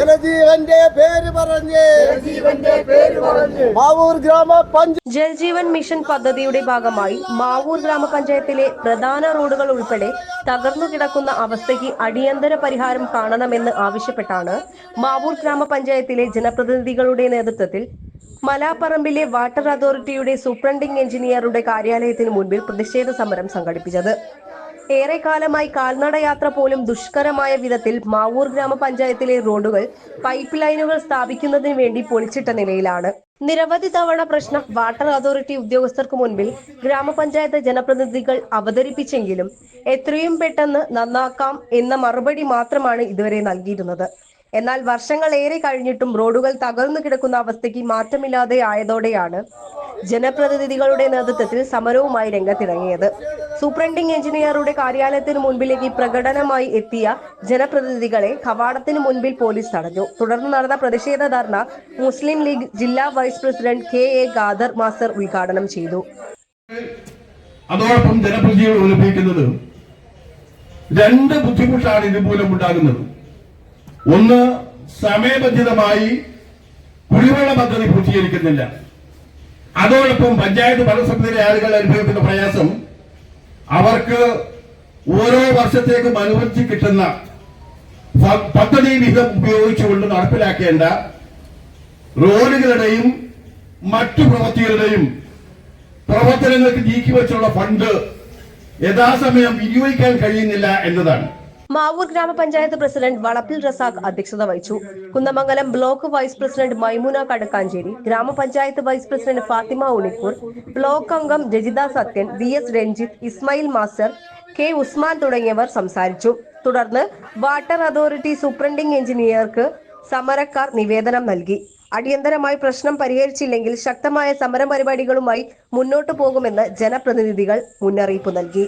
ജലജീവന്റെ പേര് പറഞ്ഞ് മാവൂർ ഗ്രാമപഞ്ചായത്ത് ജൽജീവൻ മിഷൻ പദ്ധതിയുടെ ഭാഗമായി മാവൂർ ഗ്രാമപഞ്ചായത്തിലെ പ്രധാന റോഡുകൾ ഉൾപ്പെടെ തകർന്നു കിടക്കുന്ന അവസ്ഥയ്ക്ക് അടിയന്തര പരിഹാരം കാണണമെന്ന് ആവശ്യപ്പെട്ടാണ് മാവൂർ ഗ്രാമപഞ്ചായത്തിലെ ജനപ്രതിനിധികളുടെ നേതൃത്വത്തിൽ മലാപ്പറമ്പിലെ വാട്ടർ അതോറിറ്റിയുടെ സൂപ്രണ്ടിംഗ് എഞ്ചിനീയറുടെ കാര്യാലയത്തിന് മുൻപിൽ പ്രതിഷേധ സമരം സംഘടിപ്പിച്ചത്. ഏറെക്കാലമായി കാൽനടയാത്ര പോലും ദുഷ്കരമായ വിധത്തിൽ മാവൂർ ഗ്രാമപഞ്ചായത്തിലെ റോഡുകൾ പൈപ്പ് ലൈനുകൾ സ്ഥാപിക്കുന്നതിന് വേണ്ടി പൊളിച്ചിട്ട നിലയിലാണ്. നിരവധി തവണ പ്രശ്നം വാട്ടർ അതോറിറ്റി ഉദ്യോഗസ്ഥർക്ക് മുൻപിൽ ഗ്രാമപഞ്ചായത്ത് ജനപ്രതിനിധികൾ അവതരിപ്പിച്ചെങ്കിലും എത്രയും പെട്ടെന്ന് നന്നാക്കാം എന്ന മറുപടി മാത്രമാണ് ഇതുവരെ നൽകിയിരുന്നത്. എന്നാൽ വർഷങ്ങൾ ഏറെ കഴിഞ്ഞിട്ടും റോഡുകൾ തകർന്നു കിടക്കുന്ന അവസ്ഥയ്ക്ക് മാറ്റമില്ലാതെ ആയതോടെയാണ് ജനപ്രതിനിധികളുടെ നേതൃത്വത്തിൽ സമരവുമായി രംഗത്തിറങ്ങിയത്. സൂപ്രണ്ടിംഗ് എഞ്ചിനീയറുടെ കാര്യാലയത്തിന് മുൻപിലേക്ക് പ്രകടനമായി എത്തിയ ജനപ്രതിനിധികളെ കവാടത്തിന് മുൻപിൽ പോലീസ് തടഞ്ഞു. തുടർന്ന് നടന്ന പ്രതിഷേധ ധർണ മുസ്ലിം ലീഗ് ജില്ലാ vice president KA Khader master ഉദ്ഘാടനം ചെയ്തു. അതോടൊപ്പം ജനപ്രതിനിധികൾ അനുഭവിക്കുന്നത് രണ്ട് ബുദ്ധിമുട്ടാണ് ഇതുമൂലം ഉണ്ടാകുന്നത്. ഒന്ന്, സമയബന്ധിതമായി കുടിവെള്ള പദ്ധതി പൂർത്തീകരിക്കുന്നില്ല. അതോടൊപ്പം പഞ്ചായത്ത് ഭരണസമിതിയിലെ ആളുകൾ അനുഭവിക്കുന്ന പ്രയാസം, അവർക്ക് ഓരോ വർഷത്തേക്കും അനുവദിച്ച് കിട്ടുന്ന പദ്ധതി വിഹിതം ഉപയോഗിച്ചുകൊണ്ട് നടപ്പിലാക്കേണ്ട റോഡുകളുടെയും മറ്റു പ്രവൃത്തികളുടെയും പ്രവർത്തനങ്ങൾക്ക് നീക്കിവെച്ചുള്ള ഫണ്ട് യഥാസമയം വിനിയോഗിക്കാൻ കഴിയുന്നില്ല എന്നതാണ്. മാവൂർ ഗ്രാമപഞ്ചായത്ത് പ്രസിഡന്റ് വളപ്പിൽ റസാഖ് അധ്യക്ഷത വഹിച്ചു. Kunnamangalam block vice president Maimuna Kadakkancheri, ഗ്രാമപഞ്ചായത്ത് vice president Fathima Unikkoor, block അംഗം Rajitha Sathyan, VS Ranjith, Ismail master, K Usman തുടങ്ങിയവർ സംസാരിച്ചു. തുടർന്ന് വാട്ടർ അതോറിറ്റി സൂപ്രണ്ടിംഗ് എഞ്ചിനീയർക്ക് സമരക്കാർ നിവേദനം നൽകി. അടിയന്തരമായി പ്രശ്നം പരിഹരിച്ചില്ലെങ്കിൽ ശക്തമായ സമര പരിപാടികളുമായി മുന്നോട്ടു പോകുമെന്ന് ജനപ്രതിനിധികൾ മുന്നറിയിപ്പ് നൽകി.